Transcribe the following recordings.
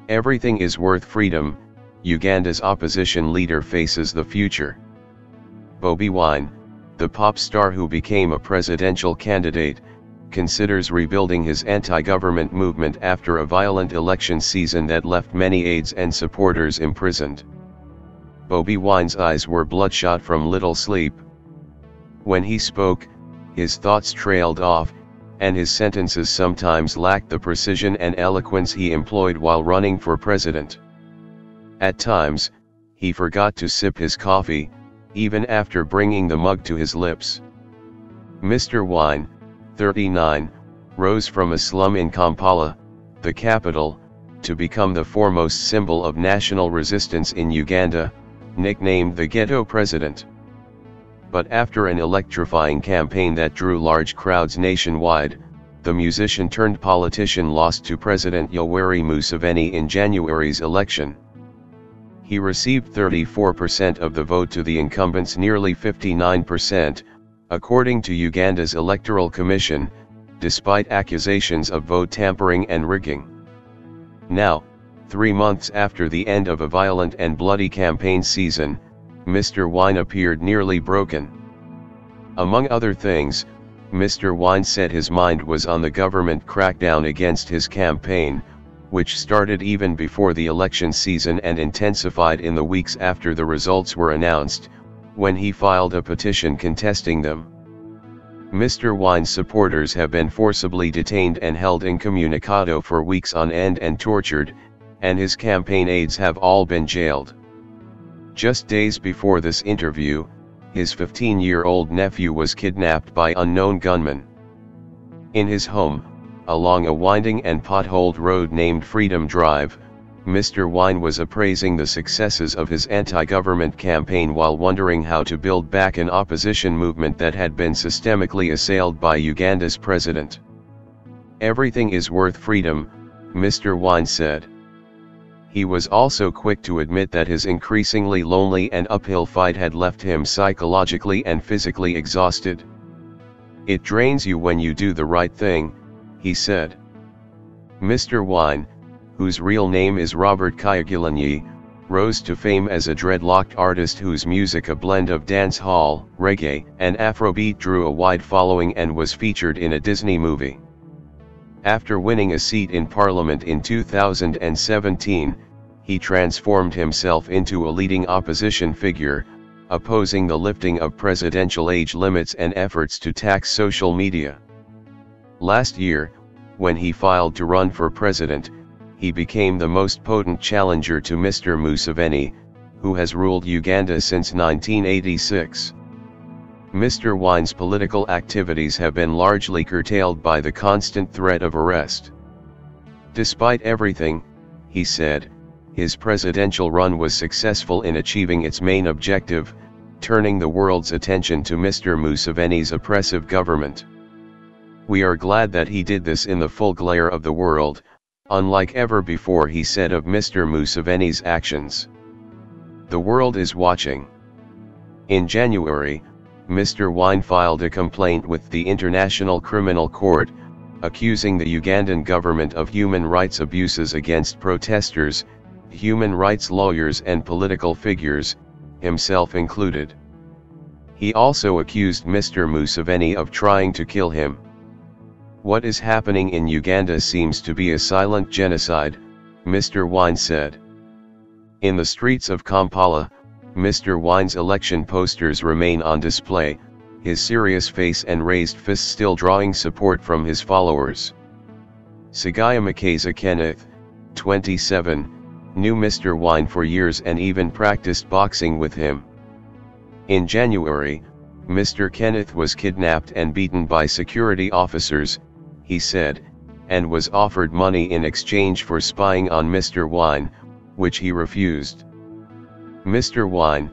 Everything is worth freedom. Uganda's opposition leader faces the future. Bobi Wine, the pop star who became a presidential candidate, considers rebuilding his anti-government movement after a violent election season that left many aides and supporters imprisoned. Bobi Wine's eyes were bloodshot from little sleep. When he spoke, his thoughts trailed off, and his sentences sometimes lacked the precision and eloquence he employed while running for president. At times, he forgot to sip his coffee, even after bringing the mug to his lips. Mr. Wine, 39, rose from a slum in Kampala, the capital, to become the foremost symbol of national resistance in Uganda, nicknamed the Ghetto President. But after an electrifying campaign that drew large crowds nationwide, the musician-turned-politician lost to President Yoweri Museveni in January's election. He received 34% of the vote to the incumbent's nearly 59%, according to Uganda's Electoral Commission, despite accusations of vote tampering and rigging. Now, 3 months after the end of a violent and bloody campaign season, Mr. Wine appeared nearly broken. Among other things, Mr. Wine said his mind was on the government crackdown against his campaign, which started even before the election season and intensified in the weeks after the results were announced, when he filed a petition contesting them. Mr. Wine's supporters have been forcibly detained and held incommunicado for weeks on end and tortured, and his campaign aides have all been jailed. Just days before this interview, his 15-year-old nephew was kidnapped by unknown gunmen. In his home, along a winding and potholed road named Freedom Drive, Mr. Wine was appraising the successes of his anti-government campaign while wondering how to build back an opposition movement that had been systemically assailed by Uganda's president. "Everything is worth freedom," Mr. Wine said. He was also quick to admit that his increasingly lonely and uphill fight had left him psychologically and physically exhausted. "It drains you when you do the right thing," he said. Mr. Wine, whose real name is Robert Kyagulanyi, rose to fame as a dreadlocked artist whose music, a blend of dance hall, reggae, and Afrobeat, drew a wide following and was featured in a Disney movie. After winning a seat in Parliament in 2017, he transformed himself into a leading opposition figure, opposing the lifting of presidential age limits and efforts to tax social media. Last year, when he filed to run for president, he became the most potent challenger to Mr. Museveni, who has ruled Uganda since 1986. Mr. Wine's political activities have been largely curtailed by the constant threat of arrest. Despite everything, he said, his presidential run was successful in achieving its main objective, turning the world's attention to Mr. Museveni's oppressive government. "We are glad that he did this in the full glare of the world, unlike ever before," he said of Mr. Museveni's actions. "The world is watching." In January, Mr. Wine filed a complaint with the International Criminal Court, accusing the Ugandan government of human rights abuses against protesters, human rights lawyers and political figures, himself included. He also accused Mr. Museveni of trying to kill him. "What is happening in Uganda seems to be a silent genocide," Mr. Wine said. In the streets of Kampala, Mr. Wine's election posters remain on display, his serious face and raised fist still drawing support from his followers. Sigaya Makaza Kenneth, 27, knew Mr. Wine for years and even practiced boxing with him. In January, Mr. Kenneth was kidnapped and beaten by security officers, he said, and was offered money in exchange for spying on Mr. Wine, which he refused. "Mr. Wine,"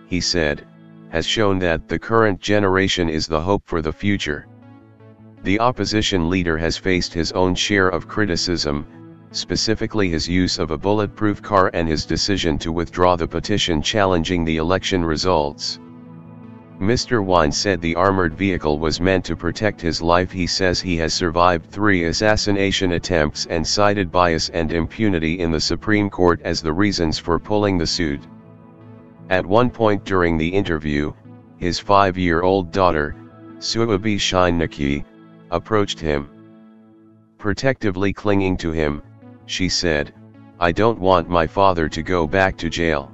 he said, "has shown that the current generation is the hope for the future." The opposition leader has faced his own share of criticism, specifically his use of a bulletproof car and his decision to withdraw the petition challenging the election results. Mr. Wine said the armored vehicle was meant to protect his life. He says he has survived 3 assassination attempts and cited bias and impunity in the Supreme Court as the reasons for pulling the suit. At one point during the interview, his 5-year-old daughter, Bobi Wine, approached him. Protectively clinging to him, she said, "I don't want my father to go back to jail."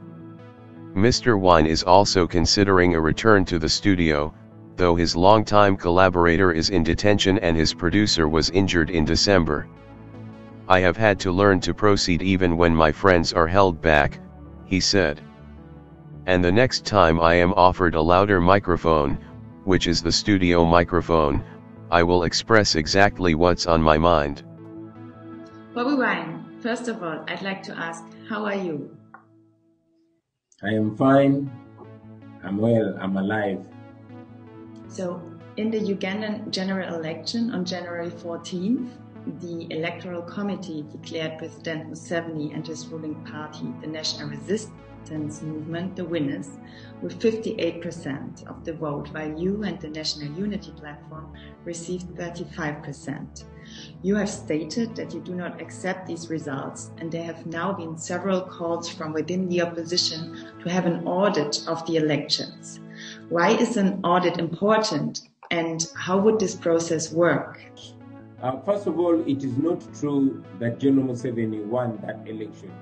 Mr. Wine is also considering a return to the studio, though his longtime collaborator is in detention and his producer was injured in December. "I have had to learn to proceed even when my friends are held back," he said. "And the next time I am offered a louder microphone, which is the studio microphone, I will express exactly what's on my mind." Bobi Wine, first of all, I'd like to ask, how are you? I am fine, I'm well, I'm alive. So, in the Ugandan general election on January 14th, the Electoral Committee declared President Museveni and his ruling party, the National Resistance Movement, the winners, with 58% of the vote, while you and the National Unity Platform received 35%. You have stated that you do not accept these results, and there have now been several calls from within the opposition to have an audit of the elections. Why is an audit important, and how would this process work? First of all, it is not true that General Museveni won that election.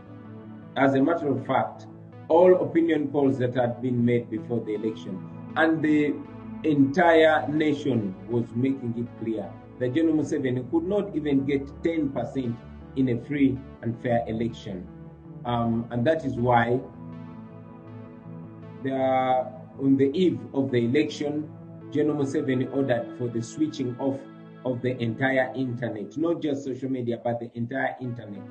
As a matter of fact, all opinion polls that had been made before the election, and the entire nation was making it clear that General Museveni could not even get 10% in a free and fair election. And that is why on the eve of the election, General Museveni ordered for the switching off of the entire internet, not just social media, but the entire internet,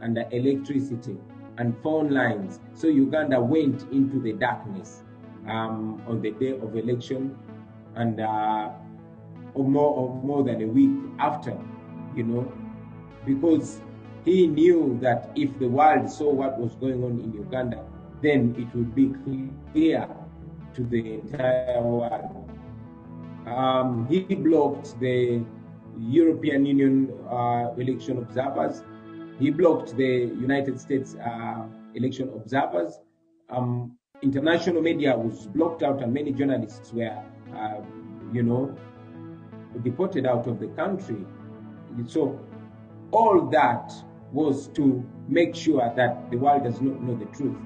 and the electricity and phone lines. So Uganda went into the darkness on the day of election, and more than a week after, because he knew that if the world saw what was going on in Uganda, then it would be clear to the entire world. He blocked the European Union election observers. He blocked the United States election observers. International media was blocked out, and many journalists were, deported out of the country. So all that was to make sure that the world does not know the truth.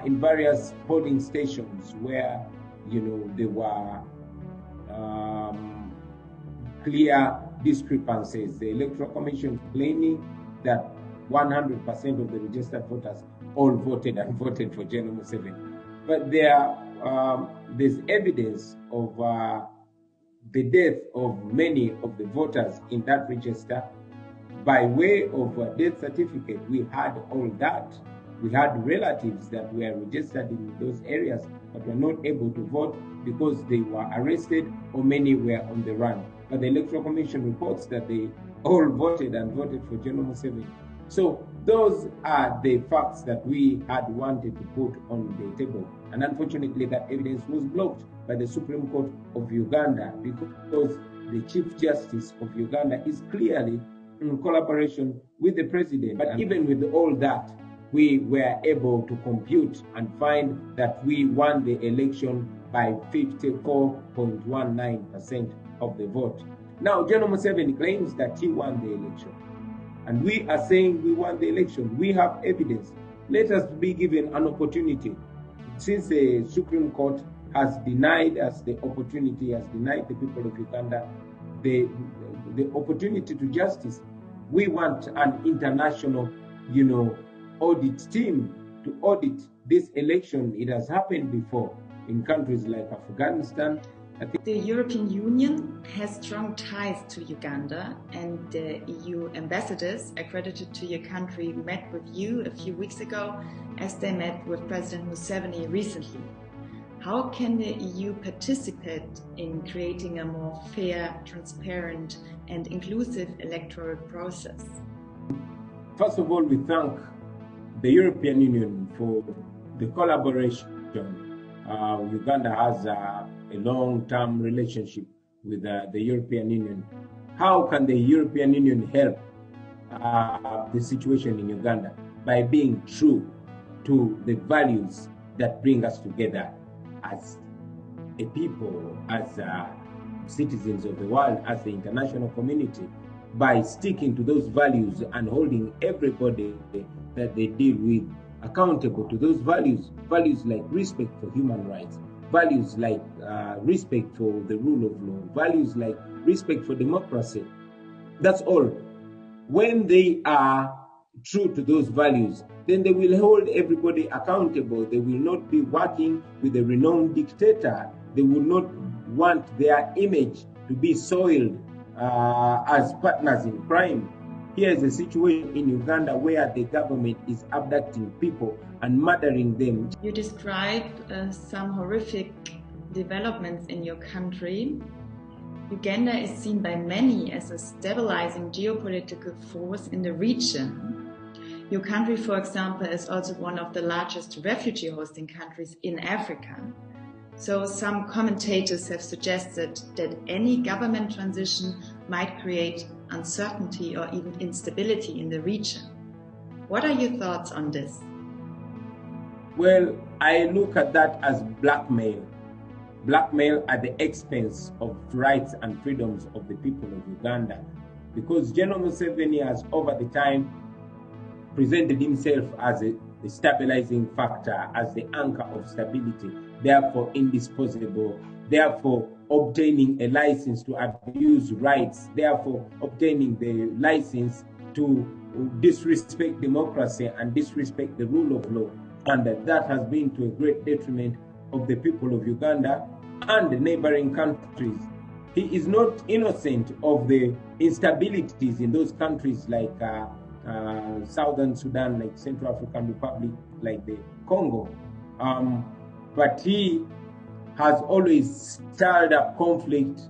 In various polling stations where, there were clear discrepancies, the Electoral Commission claiming that 100% of the registered voters all voted and voted for General Museveni. But there's evidence of the death of many of the voters in that register. By way of a death certificate, we had all that. We had relatives that were registered in those areas but were not able to vote because they were arrested, or many were on the run. But the Electoral Commission reports that they all voted and voted for General Museveni. So those are the facts that we had wanted to put on the table. And unfortunately, that evidence was blocked by the Supreme Court of Uganda, because the Chief Justice of Uganda is clearly in collaboration with the president. But even with all that, we were able to compute and find that we won the election by 54.19% of the vote. Now, General Museveni claims that he won the election, and we are saying we won the election. We have evidence. Let us be given an opportunity. Since the Supreme Court has denied us the opportunity, has denied the people of Uganda the opportunity to justice, we want an international, audit team to audit this election. It has happened before in countries like Afghanistan. The European Union has strong ties to Uganda, and the EU ambassadors accredited to your country met with you a few weeks ago, as they met with President Museveni recently. How can the EU participate in creating a more fair, transparent and inclusive electoral process? First of all, we thank the European Union for the collaboration. Uganda has a long-term relationship with the European Union. How can the European Union help the situation in Uganda? By being true to the values that bring us together as a people, as citizens of the world, as the international community, by sticking to those values and holding everybody that they deal with accountable to those values. Values like respect for human rights, values like respect for the rule of law, values like respect for democracy. That's all. When they are true to those values, then they will hold everybody accountable. They will not be working with a renowned dictator. They will not want their image to be soiled as partners in crime. Here is a situation in Uganda where the government is abducting people and murdering them. You describe some horrific developments in your country. Uganda is seen by many as a stabilizing geopolitical force in the region. Your country, for example, is also one of the largest refugee hosting countries in Africa. So some commentators have suggested that any government transition might create uncertainty or even instability in the region. What are your thoughts on this? Well, I look at that as blackmail. Blackmail at the expense of rights and freedoms of the people of Uganda. Because General Museveni has over the time presented himself as a stabilizing factor, as the anchor of stability, therefore indisposable, therefore obtaining a license to abuse rights, therefore obtaining the license to disrespect democracy and disrespect the rule of law. And that has been to a great detriment of the people of Uganda and the neighboring countries. He is not innocent of the instabilities in those countries like Southern Sudan, like Central African Republic, like the Congo. But he has always stirred up conflict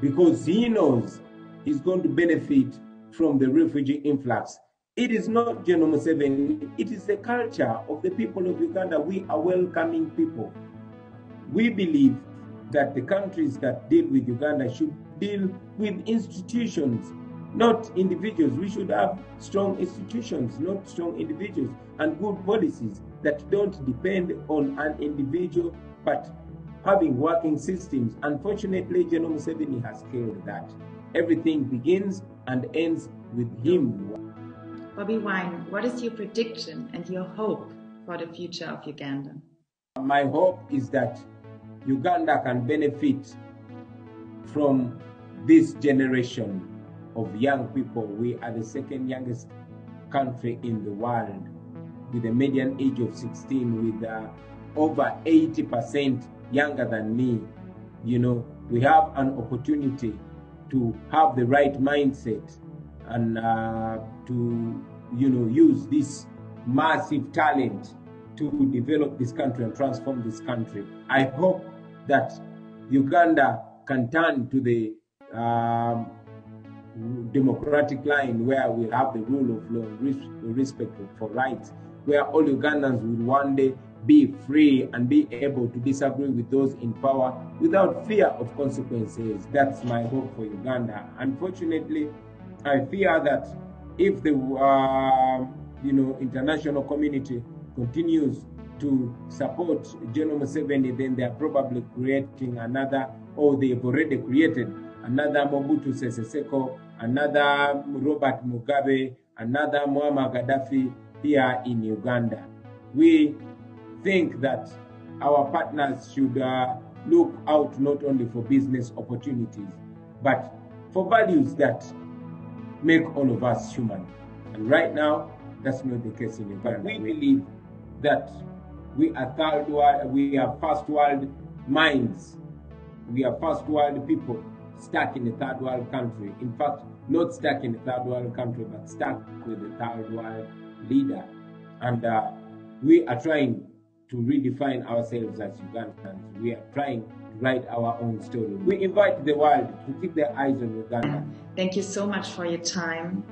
because he knows he's going to benefit from the refugee influx. It is not General Museveni, it is the culture of the people of Uganda. We are welcoming people. We believe that the countries that deal with Uganda should deal with institutions, not individuals. We should have strong institutions, not strong individuals, and good policies that don't depend on an individual, but having working systems. Unfortunately, General Museveni has killed that. Everything begins and ends with him. Bobi Wine, what is your prediction and your hope for the future of Uganda? My hope is that Uganda can benefit from this generation of young people. We are the second youngest country in the world with a median age of 16, with over 80% younger than me. You know, we have an opportunity to have the right mindset and to, you know, use this massive talent to develop this country and transform this country. I hope that Uganda can turn to the democratic line where we have the rule of law, respect for rights, where all Ugandans will one day be free and be able to disagree with those in power without fear of consequences. That's my hope for Uganda. Unfortunately, I fear that if the international community continues to support General Museveni, then they are probably creating another, or they've already created another Mobutu Sese Seko, another Robert Mugabe, another Muammar Gaddafi here in Uganda. We think that our partners should look out not only for business opportunities, but for values that make all of us human. And right now, that's not the case in Uganda. We believe that we are third world, we are first world minds. We are first world people stuck in a third world country. In fact, not stuck in a third world country, but stuck with a third world leader. And we are trying to redefine ourselves as Ugandans. We are trying to write our own story. We invite the world to keep their eyes on Uganda. Thank you so much for your time.